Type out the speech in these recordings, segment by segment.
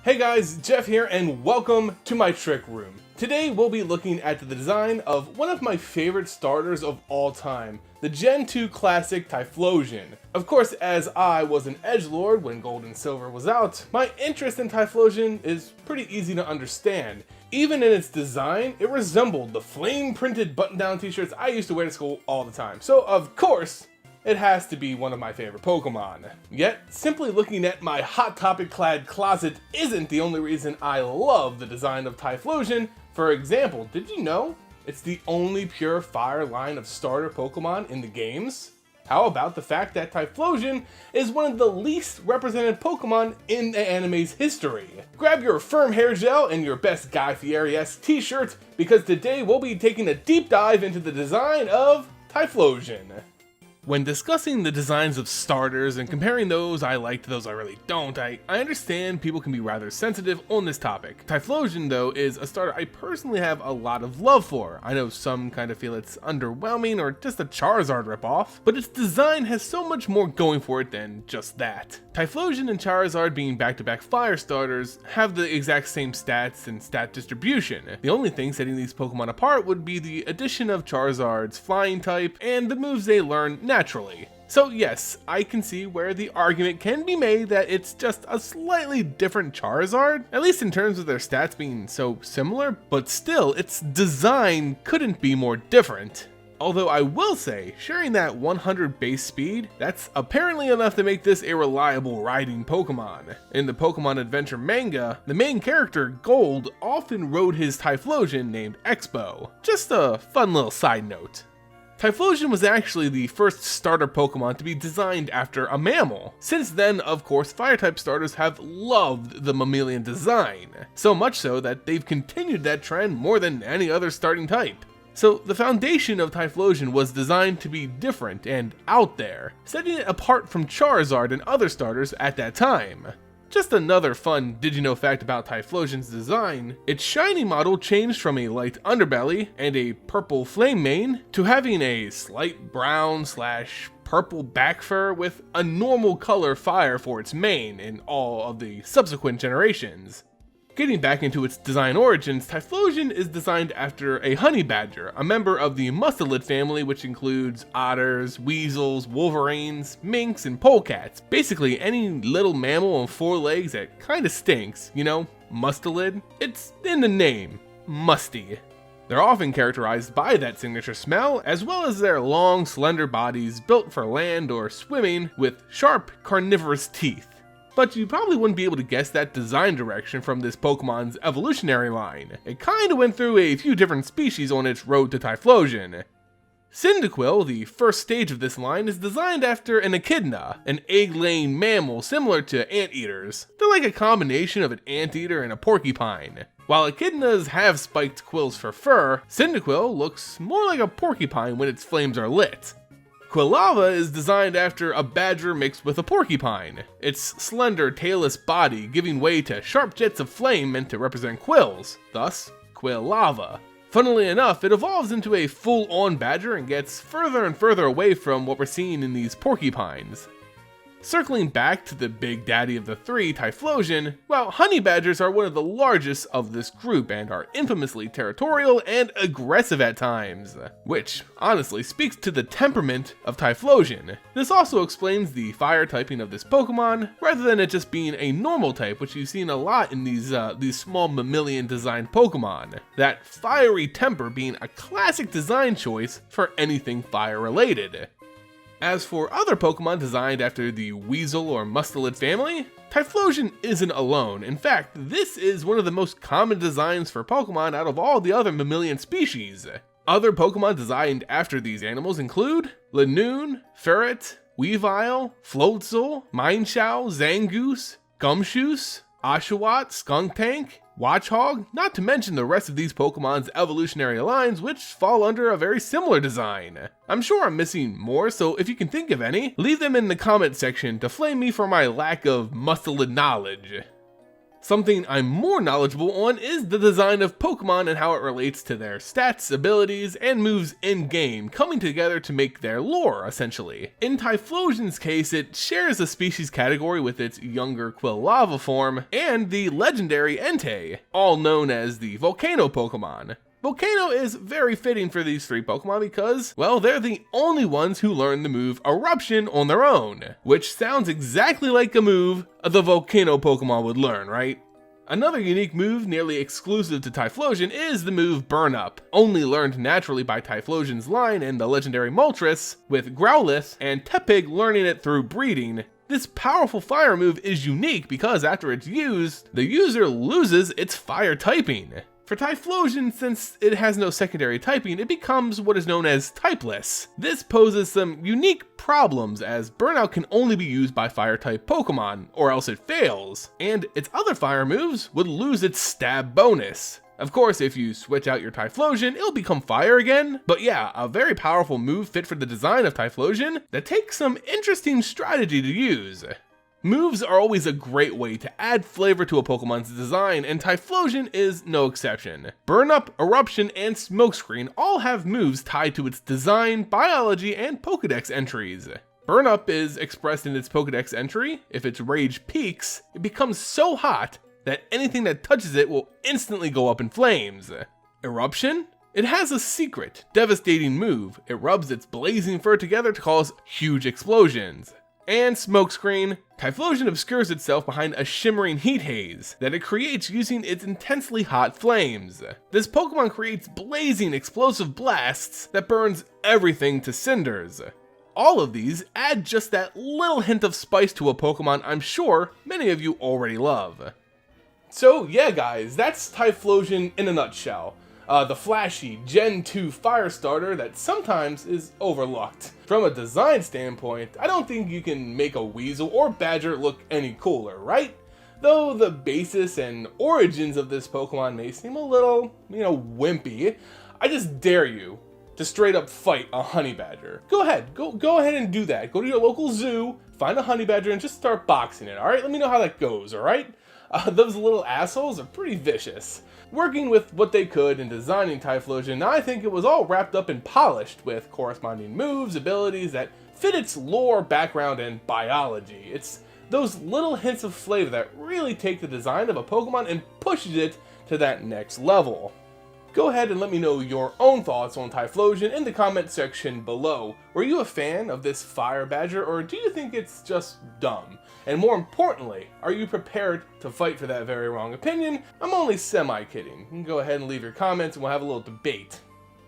Hey guys, Jeff here and welcome to my trick room. Today we'll be looking at the design of one of my favorite starters of all time, the Gen 2 classic Typhlosion. Of course, as I was an edgelord when Gold and Silver was out, my interest in Typhlosion is pretty easy to understand. Even in its design, it resembled the flame-printed button-down t-shirts I used to wear to school all the time. So of course, it has to be one of my favorite Pokemon. Yet, simply looking at my Hot Topic clad closet isn't the only reason I love the design of Typhlosion. For example, did you know it's the only pure fire line of starter Pokemon in the games? How about the fact that Typhlosion is one of the least represented Pokemon in the anime's history? Grab your firm hair gel and your best Guy Fieri-esque t-shirt, because today we'll be taking a deep dive into the design of Typhlosion. When discussing the designs of starters and comparing those I like to those I really don't, I understand people can be rather sensitive on this topic. Typhlosion, though, is a starter I personally have a lot of love for. I know some kind of feel it's underwhelming or just a Charizard ripoff, but its design has so much more going for it than just that. Typhlosion and Charizard, being back-to-back fire starters, have the exact same stats and stat distribution. The only thing setting these Pokemon apart would be the addition of Charizard's flying type and the moves they learn naturally. So yes, I can see where the argument can be made that it's just a slightly different Charizard, at least in terms of their stats being so similar, but still, its design couldn't be more different. Although I will say, sharing that 100 base speed, that's apparently enough to make this a reliable riding Pokemon. In the Pokemon Adventure manga, the main character, Gold, often rode his Typhlosion named Expo. Just a fun little side note. Typhlosion was actually the first starter Pokemon to be designed after a mammal. Since then, of course, Fire-type starters have loved the mammalian design, so much so that they've continued that trend more than any other starting type. So the foundation of Typhlosion was designed to be different and out there, setting it apart from Charizard and other starters at that time. Just another fun did you know fact about Typhlosion's design, its shiny model changed from a light underbelly and a purple flame mane to having a slight brown / purple back fur with a normal color fire for its mane in all of the subsequent generations. Getting back into its design origins, Typhlosion is designed after a honey badger, a member of the mustelid family, which includes otters, weasels, wolverines, minks, and polecats. Basically any little mammal on 4 legs that kinda stinks, you know, mustelid. It's in the name, musty. They're often characterized by that signature smell, as well as their long, slender bodies built for land or swimming with sharp, carnivorous teeth. But you probably wouldn't be able to guess that design direction from this Pokemon's evolutionary line. It kinda went through a few different species on its road to Typhlosion. Cyndaquil, the first stage of this line, is designed after an echidna, an egg-laying mammal similar to anteaters. They're like a combination of an anteater and a porcupine. While echidnas have spiked quills for fur, Cyndaquil looks more like a porcupine when its flames are lit. Quilava is designed after a badger mixed with a porcupine, its slender, tailless body giving way to sharp jets of flame meant to represent quills, thus Quilava. Funnily enough, it evolves into a full-on badger and gets further and further away from what we're seeing in these porcupines. Circling back to the big daddy of the three, Typhlosion, well, honey badgers are one of the largest of this group and are infamously territorial and aggressive at times, which honestly speaks to the temperament of Typhlosion. This also explains the fire typing of this Pokemon, rather than it just being a normal type, which you've seen a lot in these small mammalian designed Pokemon. That fiery temper being a classic design choice for anything fire related. As for other Pokemon designed after the Weasel or Mustelid family, Typhlosion isn't alone. In fact, this is one of the most common designs for Pokemon out of all the other mammalian species. Other Pokemon designed after these animals include Linoone, Ferret, Weavile, Floatzel, Mineshaw, Zangoose, Gumshoos, Oshawott, Skuntank, Watchog, not to mention the rest of these Pokemon's evolutionary lines, which fall under a very similar design. I'm sure I'm missing more, so if you can think of any, leave them in the comment section to flame me for my lack of mustelid knowledge. Something I'm more knowledgeable on is the design of Pokemon and how it relates to their stats, abilities, and moves in-game, coming together to make their lore, essentially. In Typhlosion's case, it shares a species category with its younger Quilava form, and the legendary Entei, all known as the Volcano Pokemon. Volcano is very fitting for these three Pokemon because, well, they're the only ones who learn the move Eruption on their own, which sounds exactly like a move the Volcano Pokemon would learn, right? Another unique move nearly exclusive to Typhlosion is the move Burn Up, only learned naturally by Typhlosion's line and the legendary Moltres, with Growlithe and Tepig learning it through breeding. This powerful fire move is unique because after it's used, the user loses its fire typing. For Typhlosion, since it has no secondary typing, it becomes what is known as typeless. This poses some unique problems as Burnout can only be used by fire-type Pokemon, or else it fails, and its other fire moves would lose its stab bonus. Of course, if you switch out your Typhlosion, it'll become fire again, but yeah, a very powerful move fit for the design of Typhlosion that takes some interesting strategy to use. Moves are always a great way to add flavor to a Pokemon's design, and Typhlosion is no exception. Burn Up, Eruption, and Smokescreen all have moves tied to its design, biology, and Pokedex entries. Burn Up is expressed in its Pokedex entry. If its rage peaks, it becomes so hot that anything that touches it will instantly go up in flames. Eruption? It has a secret, devastating move. It rubs its blazing fur together to cause huge explosions. And Smokescreen, Typhlosion obscures itself behind a shimmering heat haze that it creates using its intensely hot flames. This Pokemon creates blazing explosive blasts that burns everything to cinders. All of these add just that little hint of spice to a Pokemon I'm sure many of you already love. So yeah guys, that's Typhlosion in a nutshell. The flashy Gen 2 fire starter that sometimes is overlooked. From a design standpoint, I don't think you can make a Weasel or Badger look any cooler, right? Though the basis and origins of this Pokemon may seem a little, wimpy, I just dare you to straight up fight a Honey Badger. Go ahead and do that. Go to your local zoo, find a Honey Badger, and just start boxing it, alright? Let me know how that goes, alright? Those little assholes are pretty vicious. Working with what they could in designing Typhlosion, I think it was all wrapped up and polished with corresponding moves, abilities that fit its lore, background, and biology. It's those little hints of flavor that really take the design of a Pokemon and pushes it to that next level. Go ahead and let me know your own thoughts on Typhlosion in the comment section below. Were you a fan of this Fire Badger, or do you think it's just dumb? And more importantly, are you prepared to fight for that very wrong opinion? I'm only semi-kidding. You can go ahead and leave your comments and we'll have a little debate.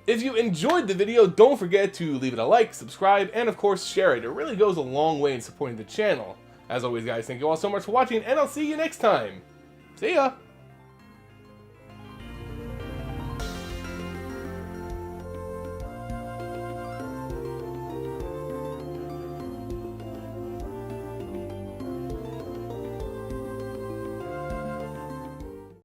If you enjoyed the video, don't forget to leave it a like, subscribe, and of course share it. It really goes a long way in supporting the channel. As always guys, thank you all so much for watching, and I'll see you next time. See ya!